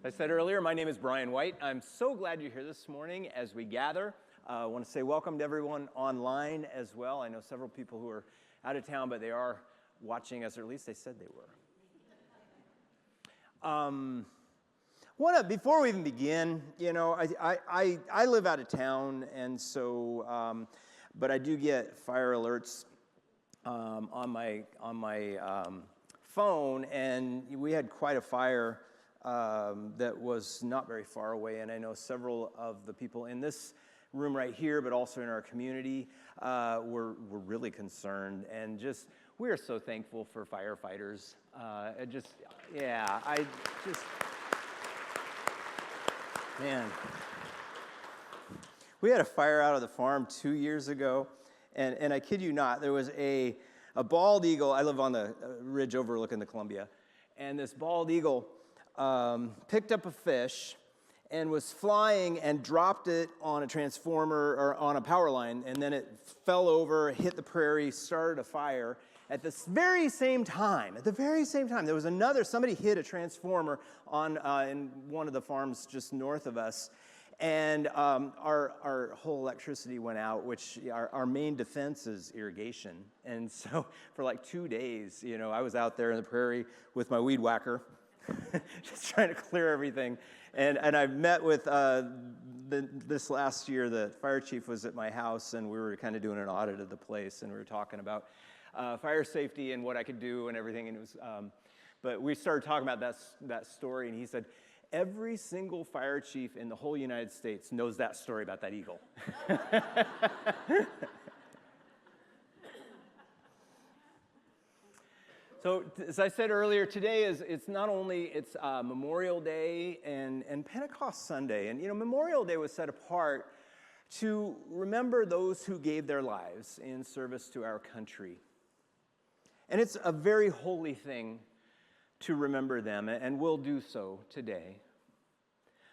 As I said earlier, my name is Brian White. I'm so glad you're here this morning as we gather. I want to say welcome to everyone online as well. I know several people who are out of town, but they are watching us, or at least they said they were. Before we even begin, I live out of town, and so, but I do get fire alerts on my phone, and we had quite a fire that was not very far away, and I know several of the people in this room right here, but also in our community, were really concerned, and we are so thankful for firefighters. Man. We had a fire out of the farm 2 years ago, and I kid you not, there was a bald eagle. I live on the ridge overlooking the Columbia, and this bald eagle picked up a fish and was flying and dropped it on a transformer or on a power line, and then it fell over, hit the prairie, started a fire. At the very same time, there was somebody hit a transformer in one of the farms just north of us, and our whole electricity went out, which our main defense is irrigation. And so for like 2 days, I was out there in the prairie with my weed whacker, just trying to clear everything. And I met with, this last year, the fire chief was at my house, and we were kind of doing an audit of the place, and we were talking about fire safety and what I could do and everything. And it was, but we started talking about that story, and he said, every single fire chief in the whole United States knows that story about that eagle. So, as I said earlier, today it's Memorial Day and Pentecost Sunday. And, Memorial Day was set apart to remember those who gave their lives in service to our country. And it's a very holy thing to remember them, and we'll do so today.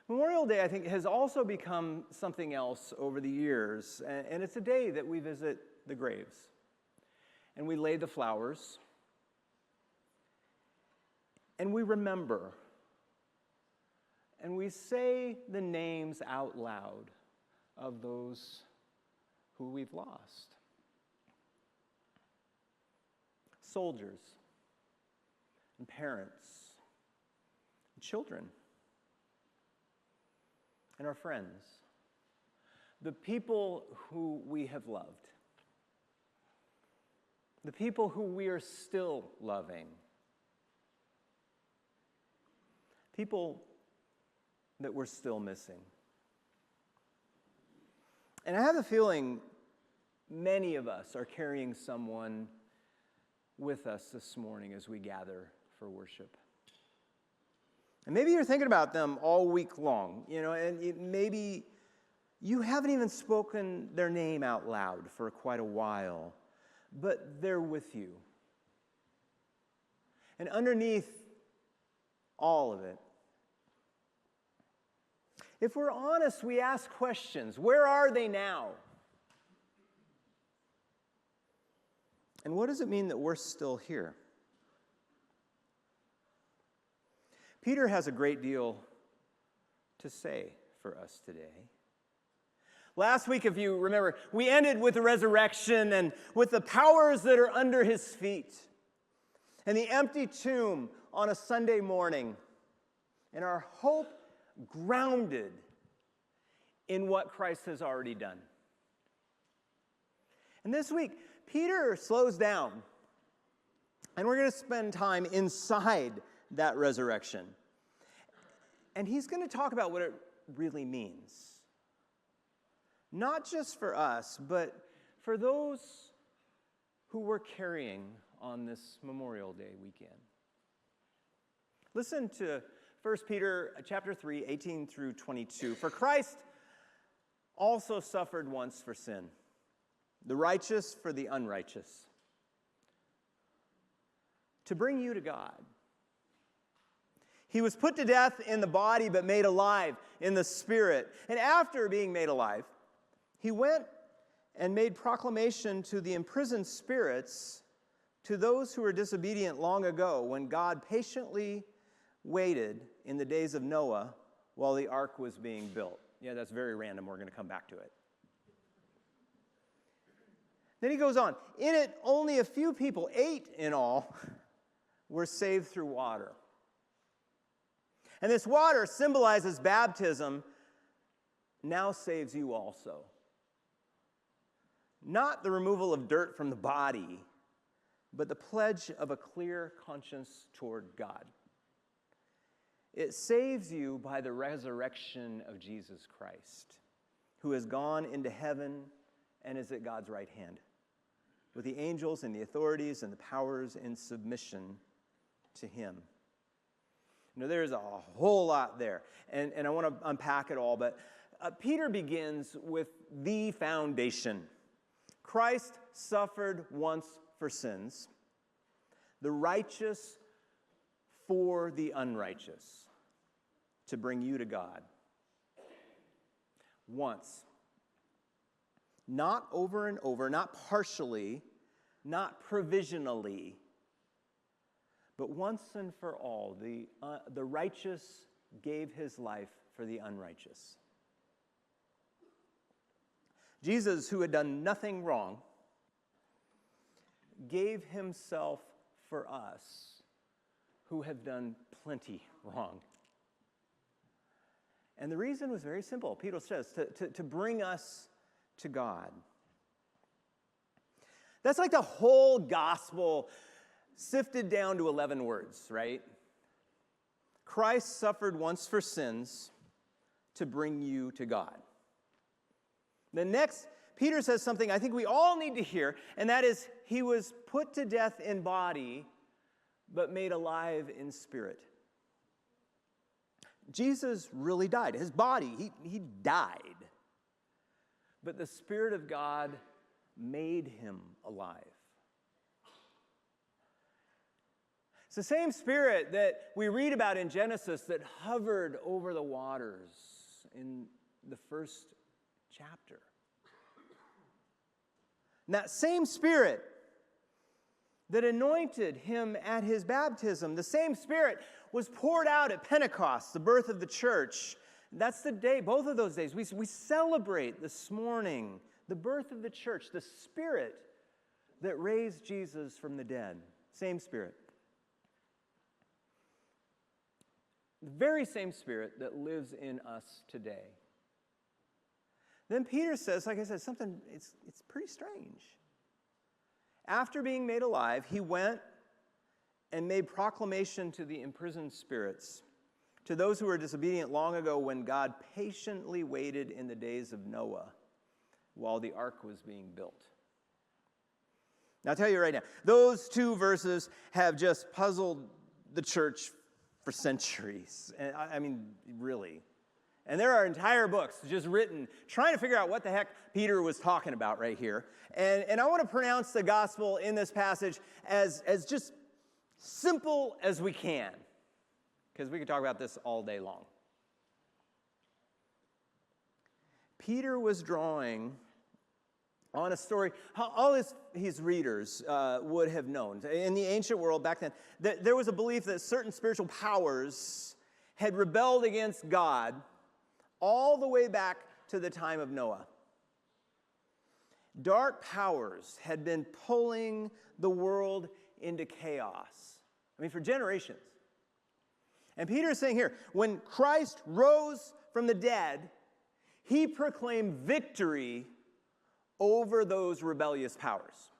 Memorial Day, I think, has also become something else over the years, and it's a day that we visit the graves, and we lay the flowers, and we remember, and we say the names out loud of those who we've lost. Soldiers, and parents, and children, and our friends, the people who we have loved, the people who we are still loving, people that we're still missing. And I have a feeling many of us are carrying someone with us this morning as we gather for worship. And maybe you're thinking about them all week long, and maybe you haven't even spoken their name out loud for quite a while, but they're with you. And underneath all of it, if we're honest, we ask questions. Where are they now? And what does it mean that we're still here? Peter has a great deal to say for us today. Last week, if you remember, we ended with the resurrection and with the powers that are under his feet and the empty tomb on a Sunday morning, and our hope grounded in what Christ has already done. And this week, Peter slows down, and we're going to spend time inside that resurrection. And he's going to talk about what it really means. Not just for us, but for those who we're carrying on this Memorial Day weekend. Listen to 1 Peter chapter 3, 18 through 22. For Christ also suffered once for sin, the righteous for the unrighteous, to bring you to God. He was put to death in the body, but made alive in the spirit. And after being made alive, he went and made proclamation to the imprisoned spirits, to those who were disobedient long ago, when God patiently waited in the days of Noah while the ark was being built. Yeah, that's very random. We're going to come back to it. Then he goes on. In it, only a few people, 8 in all, were saved through water. And this water symbolizes baptism, now saves you also. Not the removal of dirt from the body, but the pledge of a clear conscience toward God. It saves you by the resurrection of Jesus Christ, who has gone into heaven and is at God's right hand, with the angels and the authorities and the powers in submission to him. You know, there's a whole lot there, and I want to unpack it all, but Peter begins with the foundation. Christ suffered once for sins, the righteous for the unrighteous, to bring you to God. Once. Not over and over, not partially, not provisionally, but once and for all, the righteous gave his life for the unrighteous. Jesus, who had done nothing wrong, gave himself for us, who have done plenty wrong. And the reason was very simple. Peter says, to bring us to God. That's like the whole gospel sifted down to 11 words, right? Christ suffered once for sins to bring you to God. The next, Peter says something I think we all need to hear, and that is, he was put to death in body, but made alive in spirit. Jesus really died. His body, he died. But the Spirit of God made him alive. It's the same Spirit that we read about in Genesis that hovered over the waters in the first chapter. And that same Spirit that anointed him at his baptism, the same Spirit was poured out at Pentecost, the birth of the church. That's the day, both of those days, we celebrate this morning the birth of the church, the Spirit that raised Jesus from the dead. Same Spirit. The very same Spirit that lives in us today. Then Peter says, like I said, something, it's pretty strange. After being made alive, he went and made proclamation to the imprisoned spirits, to those who were disobedient long ago when God patiently waited in the days of Noah while the ark was being built. Now, I'll tell you right now, those two verses have just puzzled the church for centuries. And I mean, really. And there are entire books just written trying to figure out what the heck Peter was talking about right here. And I want to pronounce the gospel in this passage as just simple as we can, because we could talk about this all day long. Peter was drawing on a story, how all his readers would have known. In the ancient world back then, there was a belief that certain spiritual powers had rebelled against God all the way back to the time of Noah. Dark powers had been pulling the world into chaos. I mean, for generations. And Peter is saying here, when Christ rose from the dead, he proclaimed victory over those rebellious powers.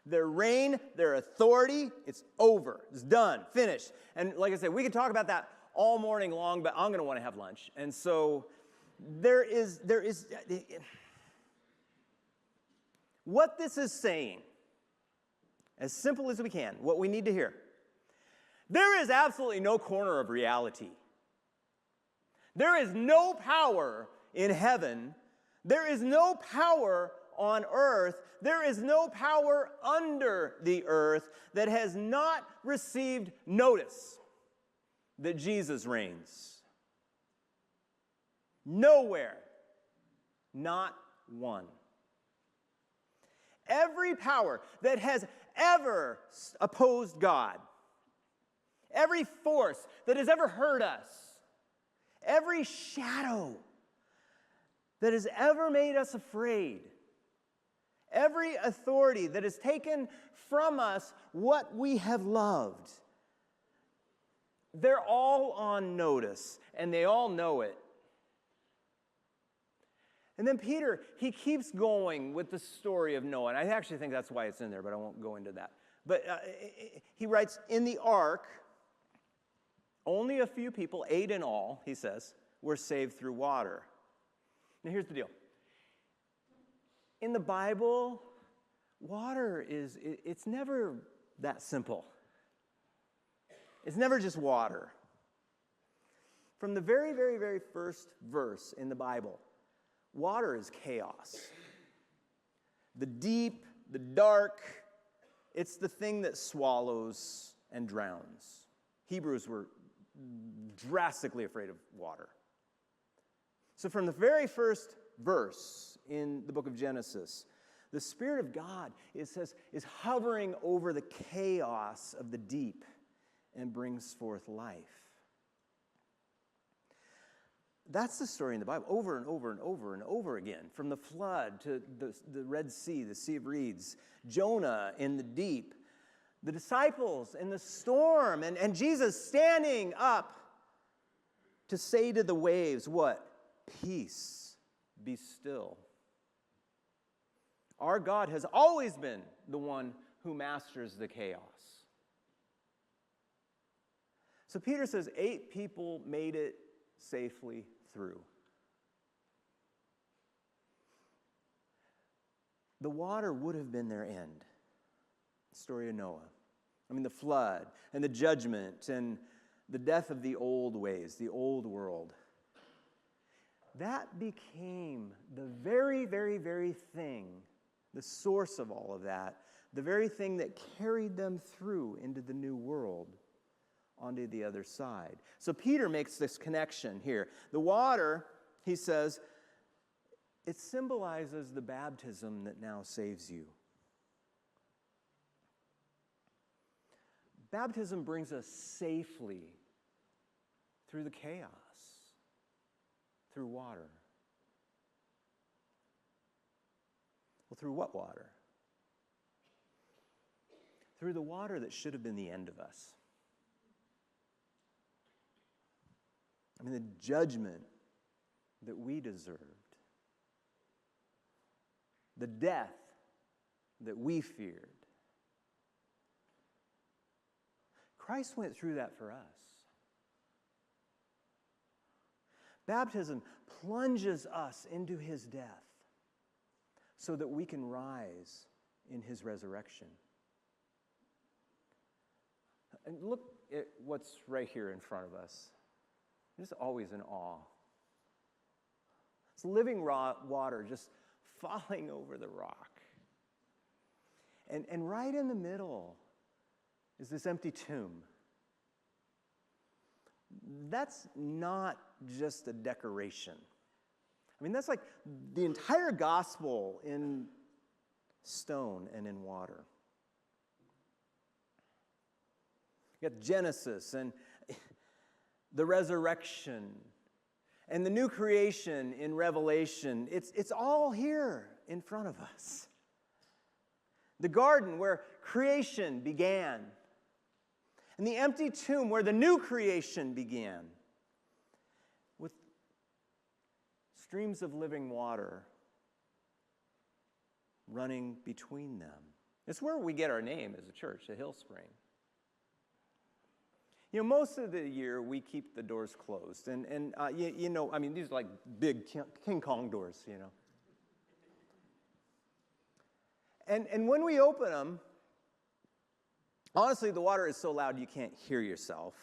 Their reign, their authority, it's over. It's done, finished. And like I said, we could talk about that all morning long, but I'm going to want to have lunch. And so there is what this is saying, as simple as we can, what we need to hear. There is absolutely no corner of reality. There is no power in heaven. There is no power on earth. There is no power under the earth that has not received notice that Jesus reigns. Nowhere. Not one. Every power that has ever opposed God, every force that has ever hurt us, every shadow that has ever made us afraid, every authority that has taken from us what we have loved, they're all on notice, and they all know it. And then Peter, he keeps going with the story of Noah. And I actually think that's why it's in there, but I won't go into that. But he writes, in the ark, only a few people, 8 in all, he says, were saved through water. Now here's the deal. In the Bible, water it's never that simple. It's never just water. From the very, very, very first verse in the Bible, water is chaos. The deep, the dark, it's the thing that swallows and drowns. Hebrews were drastically afraid of water. So from the very first verse in the book of Genesis, the Spirit of God, it says, is hovering over the chaos of the deep and brings forth life. That's the story in the Bible, over and over and over and over again. From the flood to the Red Sea, the Sea of Reeds, Jonah in the deep, the disciples in the storm, and Jesus standing up to say to the waves, what? Peace, be still. Our God has always been the one who masters the chaos. So Peter says 8 people made it safely through. The water would have been their end. The story of Noah. I mean, the flood and the judgment and the death of the old ways, the old world. That became the very, very, very thing, the source of all of that, the very thing that carried them through into the new world, onto the other side. So Peter makes this connection here. The water, he says, it symbolizes the baptism that now saves you. Baptism brings us safely through the chaos, through water. Well, through what water? Through the water that should have been the end of us. I mean, the judgment that we deserved. The death that we feared. Christ went through that for us. Baptism plunges us into his death so that we can rise in his resurrection. And look at what's right here in front of us. I'm just always in awe. It's living raw water just falling over the rock. And right in the middle is this empty tomb. That's not just a decoration. I mean, that's like the entire gospel in stone and in water. You got Genesis and the resurrection and the new creation in Revelation. It's all here in front of us. The garden where creation began, and the empty tomb where the new creation began, with streams of living water running between them. It's where we get our name as a church, the Hillspring. You know, most of the year we keep the doors closed, and you know, I mean, these are like big King Kong doors, you know. And when we open them, honestly, the water is so loud you can't hear yourself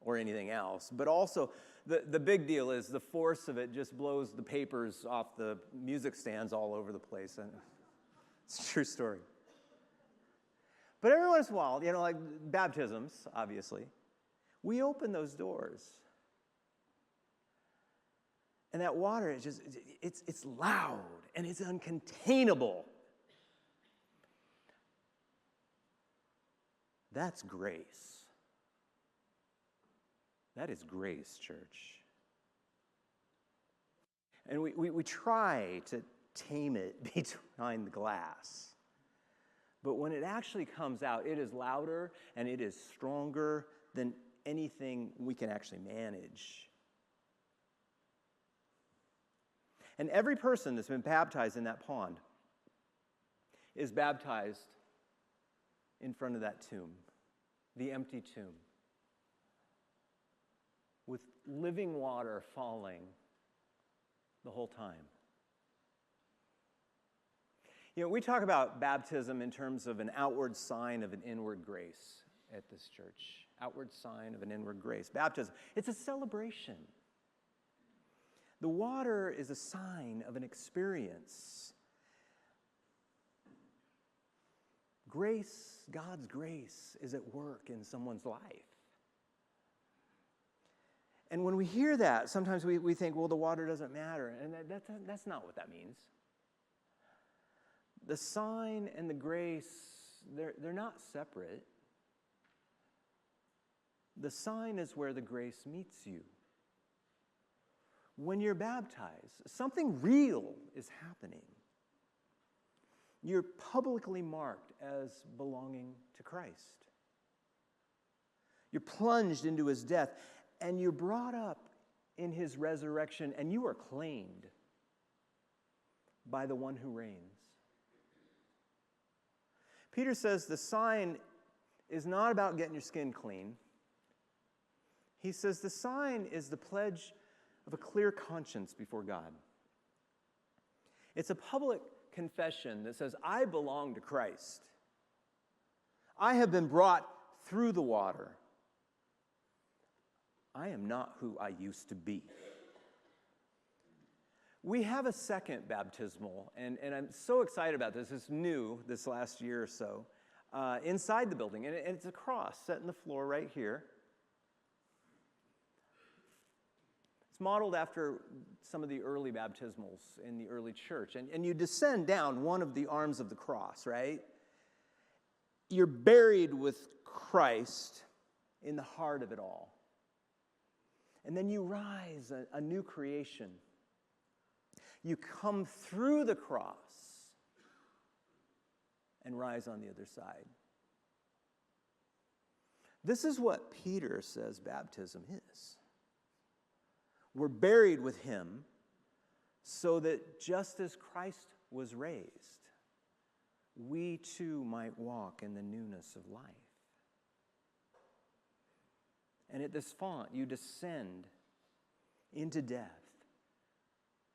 or anything else. But also, the big deal is the force of it just blows the papers off the music stands all over the place. And it's a true story. But every once in a while, you know, like baptisms, obviously, we open those doors. And that water is just, it's loud and it's uncontainable. That's grace. That is grace, church. And we try to tame it behind the glass. But when it actually comes out, it is louder and it is stronger than anything we can actually manage. And every person that's been baptized in that pond is baptized in front of that tomb, the empty tomb, with living water falling the whole time. You know, we talk about baptism in terms of an outward sign of an inward grace at this church. Outward sign of an inward grace. Baptism, it's a celebration. The water is a sign of an experience. Grace, God's grace, is at work in someone's life. And when we hear that, sometimes we think, well, the water doesn't matter. And that's not what that means. The sign and the grace, they're not separate. The sign is where the grace meets you. When you're baptized, something real is happening. You're publicly marked as belonging to Christ. You're plunged into his death, and you're brought up in his resurrection, and you are claimed by the one who reigns. Peter says the sign is not about getting your skin clean. He says the sign is the pledge of a clear conscience before God. It's a public confession that says, I belong to Christ. I have been brought through the water. I am not who I used to be. We have a second baptismal, and I'm so excited about this. It's new this last year or so, inside the building. And it's a cross set in the floor right here. It's modeled after some of the early baptismals in the early church. And you descend down one of the arms of the cross, right? You're buried with Christ in the heart of it all. And then you rise, a new creation. You come through the cross and rise on the other side. This is what Peter says baptism is. We're buried with him so that just as Christ was raised, we too might walk in the newness of life. And at this font, you descend into death,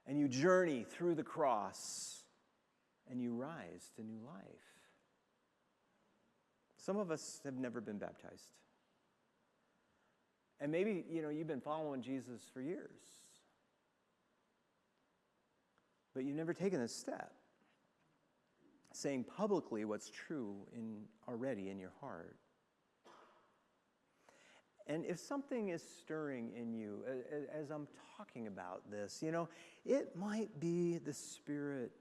and you journey through the cross, and you rise to new life. Some of us have never been baptized. And maybe, you've been following Jesus for years, but you've never taken this step, saying publicly what's true already in your heart. And if something is stirring in you as I'm talking about this, it might be the Spirit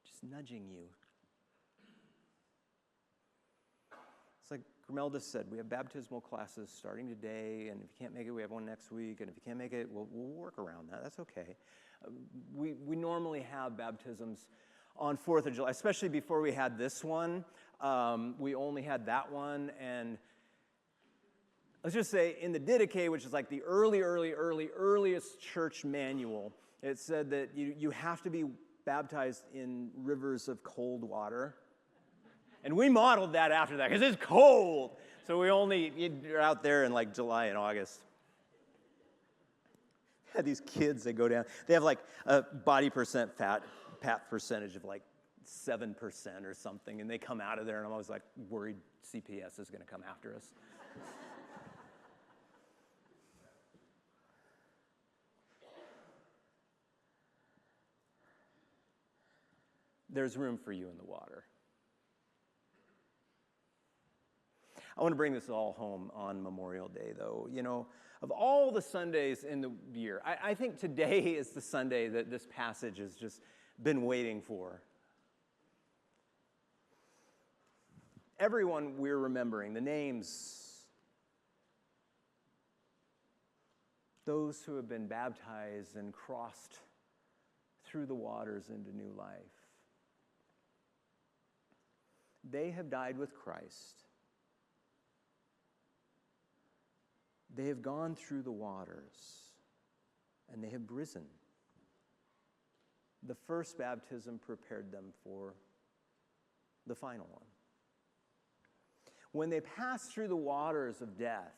just nudging you. It's like Grimelda said, we have baptismal classes starting today, and if you can't make it, we have one next week, and if you can't make it, we'll work around that. That's okay. We normally have baptisms on 4th of July, especially before we had this one. We only had that one, and let's just say in the Didache, which is like the earliest church manual, it said that you have to be baptized in rivers of cold water. And we modeled that after that because it's cold. So you're out there in like July and August. Had these kids that go down. They have like a body fat percentage of like 7% or something. And they come out of there and I'm always like worried CPS is going to come after us. There's room for you in the water. I want to bring this all home on Memorial Day, though. Of all the Sundays in the year, I think today is the Sunday that this passage has just been waiting for. Everyone we're remembering, the names those who have been baptized and crossed through the waters into new life. They have died with Christ. They have gone through the waters, and they have risen. The first baptism prepared them for the final one. When they passed through the waters of death,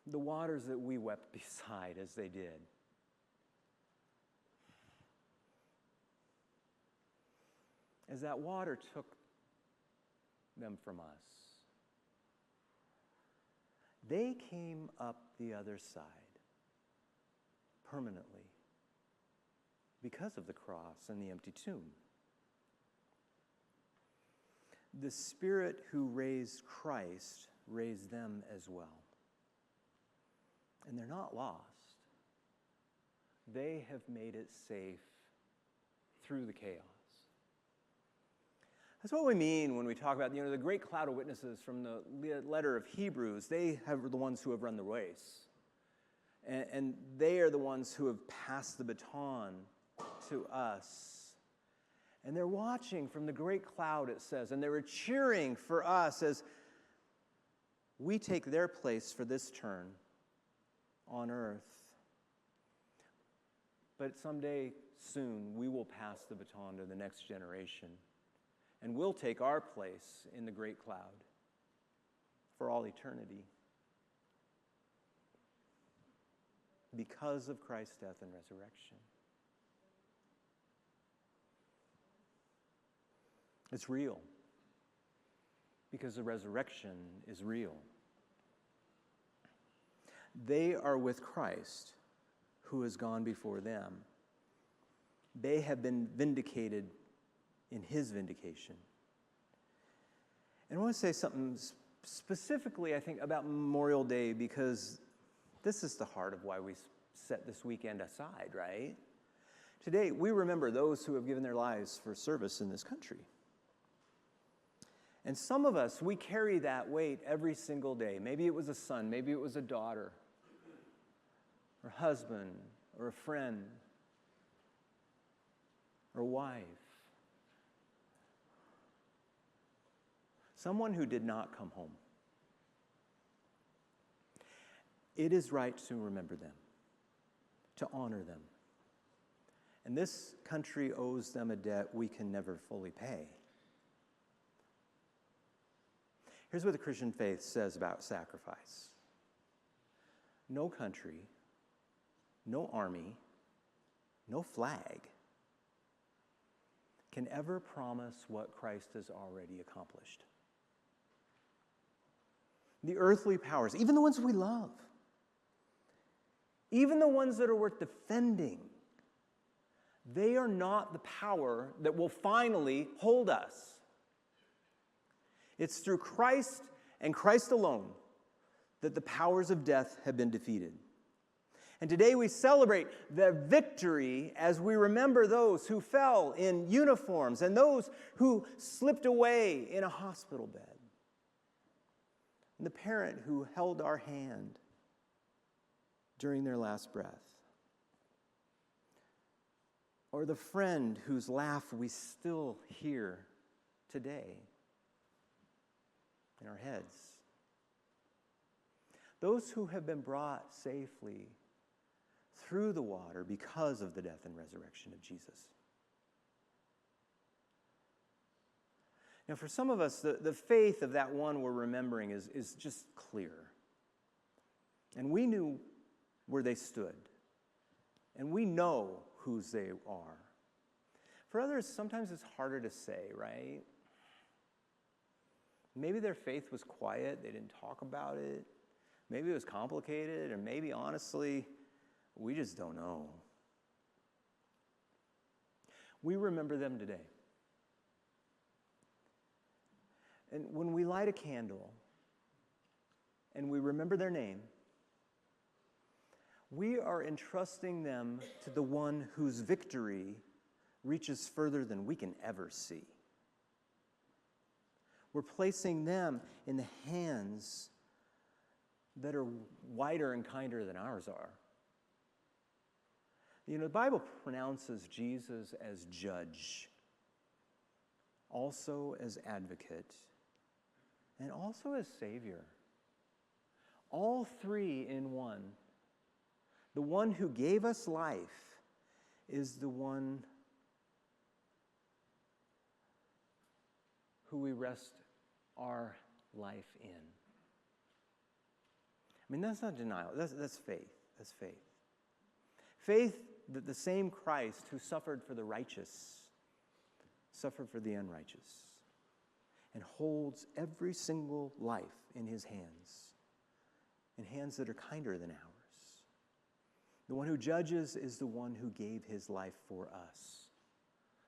the waters that we wept beside as they did, as that water took them from us, they came up the other side permanently because of the cross and the empty tomb. The Spirit who raised Christ raised them as well. And they're not lost. They have made it safe through the chaos. That's what we mean when we talk about, the great cloud of witnesses from the letter of Hebrews. They are the ones who have run the race. And they are the ones who have passed the baton to us. And they're watching from the great cloud, it says, and they were cheering for us as we take their place for this turn on earth. But someday soon, we will pass the baton to the next generation. And we'll take our place in the great cloud for all eternity because of Christ's death and resurrection. It's real because the resurrection is real. They are with Christ who has gone before them. They have been vindicated in his vindication. And I want to say something specifically, I think, about Memorial Day, because this is the heart of why we set this weekend aside, right? Today, we remember those who have given their lives for service in this country. And some of us, we carry that weight every single day. Maybe it was a son, maybe it was a daughter, or husband, or a friend, or wife. Someone who did not come home. It is right to remember them, to honor them. And this country owes them a debt we can never fully pay. Here's what the Christian faith says about sacrifice. No country, no army, no flag can ever promise what Christ has already accomplished. The earthly powers, even the ones we love, even the ones that are worth defending, they are not the power that will finally hold us. It's through Christ and Christ alone that the powers of death have been defeated. And today we celebrate the victory as we remember those who fell in uniforms and those who slipped away in a hospital bed. And the parent who held our hand during their last breath. Or the friend whose laugh we still hear today in our heads. Those who have been brought safely through the water because of the death and resurrection of Jesus. Now, for some of us, the faith of that one we're remembering is just clear. And we knew where they stood. And we know whose they are. For others, sometimes it's harder to say, right? Maybe their faith was quiet, they didn't talk about it. Maybe it was complicated, or maybe, honestly, we just don't know. We remember them today. And when we light a candle and we remember their name, we are entrusting them to the one whose victory reaches further than we can ever see. We're placing them in the hands that are wider and kinder than ours are. You know, the Bible pronounces Jesus as judge, also as advocate, and also as Savior. All three in one. The one who gave us life is the one who we rest our life in. I mean, that's not denial. That's faith. That's faith. Faith that the same Christ who suffered for the righteous suffered for the unrighteous and holds every single life in his hands, in hands that are kinder than ours. The one who judges is the one who gave his life for us.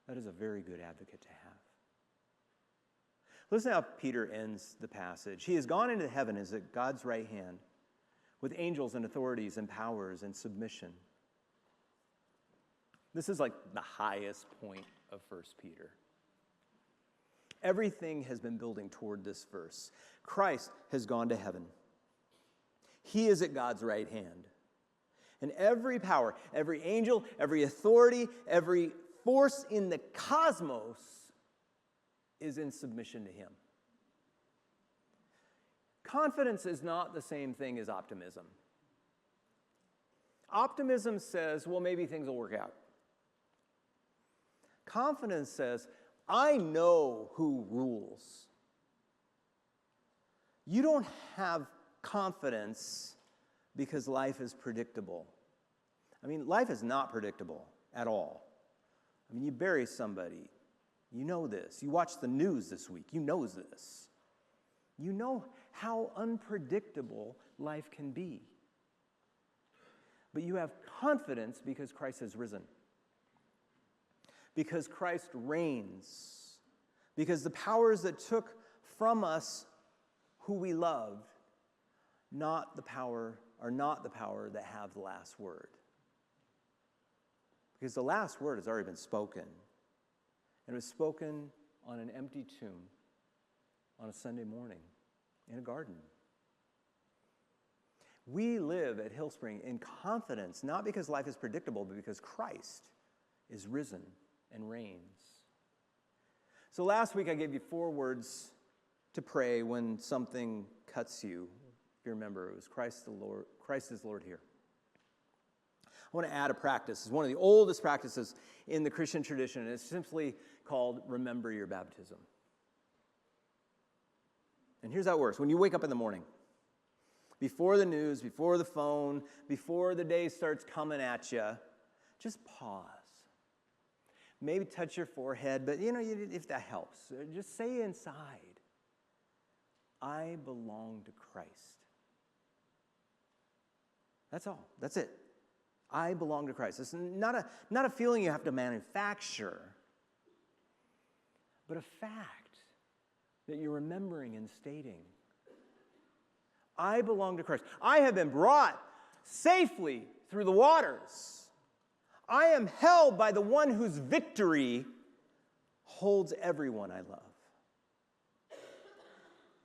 That is a very good advocate to have. Listen how Peter ends the passage. He has gone into heaven as at God's right hand with angels and authorities and powers and submission. This is like the highest point of 1 Peter. Everything has been building toward this verse. Christ has gone to heaven. He is at God's right hand. And every power, every angel, every authority, every force in the cosmos is in submission to him. Confidence is not the same thing as optimism. Optimism says, well, maybe things will work out. Confidence says, I know who rules. You don't have confidence because life is predictable. I mean, life is not predictable at all. I mean, you bury somebody. You know this. You watch the news this week. You know this. You know how unpredictable life can be. But you have confidence because Christ has risen. Because Christ reigns. Because the powers that took from us who we loved are not the power that have the last word. Because the last word has already been spoken. And it was spoken on an empty tomb on a Sunday morning in a garden. We live at Hillspring in confidence, not because life is predictable, but because Christ is risen and reigns. So last week I gave you 4 words to pray when something cuts you. If you remember, it was Christ is Lord here. I want to add a practice. It's one of the oldest practices in the Christian tradition, and it's simply called remember your baptism. And here's how it works. When you wake up in the morning, before the news, before the phone, before the day starts coming at you, just pause. Maybe touch your forehead, but if that helps, just say inside, I belong to Christ. That's all. That's it. I belong to Christ. It's not a feeling you have to manufacture, but a fact that you're remembering and stating. I belong to Christ. I have been brought safely through the waters. I am held by the one whose victory holds everyone I love.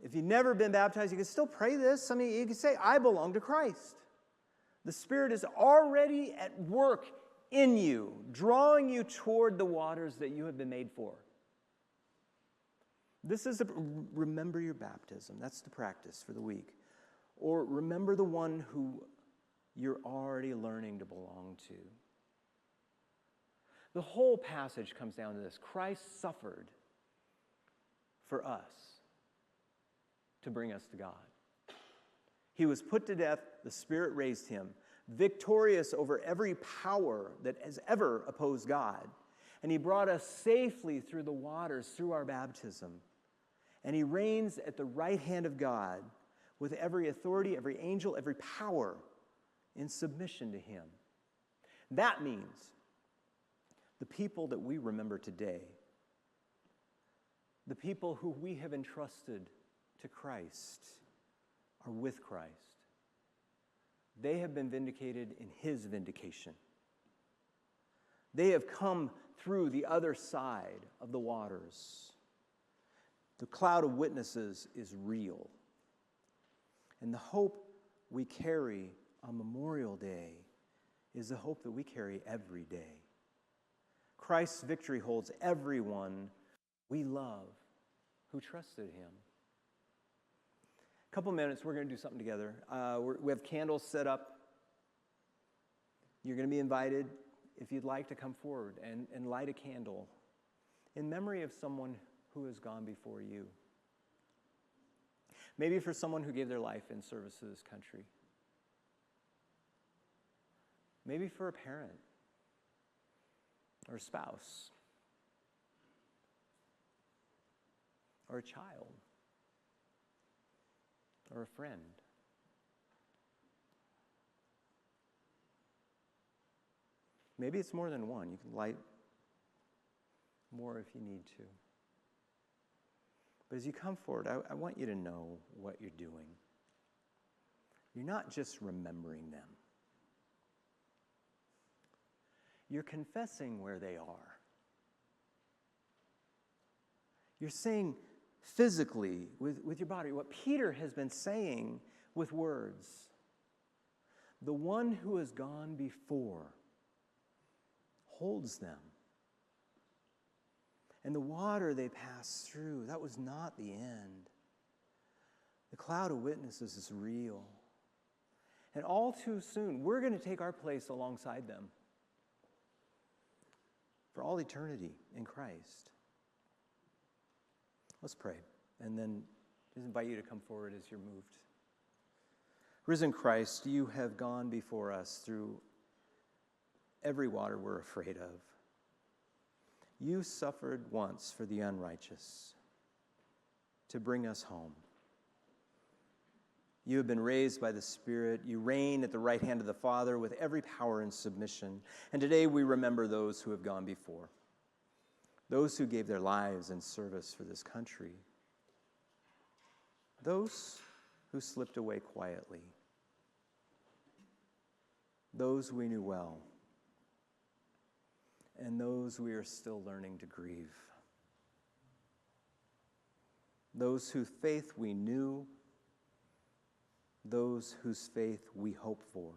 If you've never been baptized, you can still pray this. I mean, you can say, I belong to Christ. The Spirit is already at work in you, drawing you toward the waters that you have been made for. This is remember your baptism. That's the practice for the week. Or remember the one who you're already learning to belong to. The whole passage comes down to this. Christ suffered for us to bring us to God. He was put to death, the Spirit raised him, victorious over every power that has ever opposed God. And he brought us safely through the waters, through our baptism. And he reigns at the right hand of God with every authority, every angel, every power in submission to him. That means the people that we remember today, the people who we have entrusted to Christ, are with Christ. They have been vindicated in his vindication. They have come through the other side of the waters. The cloud of witnesses is real. And the hope we carry on Memorial Day is the hope that we carry every day. Christ's victory holds everyone we love who trusted him. A couple minutes, we're going to do something together. We have candles set up. You're going to be invited, if you'd like, to come forward and light a candle in memory of someone who has gone before you. Maybe for someone who gave their life in service to this country. Maybe for a parent or a spouse or a child or a friend. Maybe it's more than one. You can light more if you need to. But as you come forward, I want you to know what you're doing. You're not just remembering them. You're confessing where they are. You're saying physically with your body what Peter has been saying with words. The one who has gone before holds them. And the water they passed through, that was not the end. The cloud of witnesses is real. And all too soon, we're going to take our place alongside them for all eternity in Christ. Let's pray, and then just invite you to come forward as you're moved. Risen Christ, you have gone before us through every water we're afraid of. You suffered once for the unrighteous to bring us home. You have been raised by the Spirit. You reign at the right hand of the Father with every power and submission. And today we remember those who have gone before, those who gave their lives in service for this country, those who slipped away quietly, those we knew well, and those we are still learning to grieve. Those whose faith we knew, those whose faith we hope for.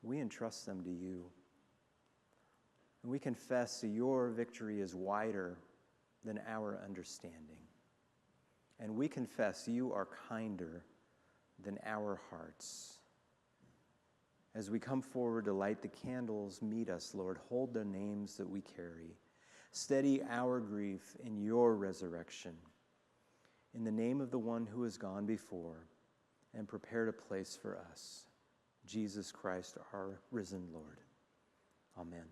We entrust them to you. And we confess that your victory is wider than our understanding. And we confess you are kinder than our hearts. As we come forward to light the candles, meet us, Lord. Hold the names that we carry. Steady our grief in your resurrection. In the name of the one who has gone before and prepared a place for us, Jesus Christ, our risen Lord. Amen.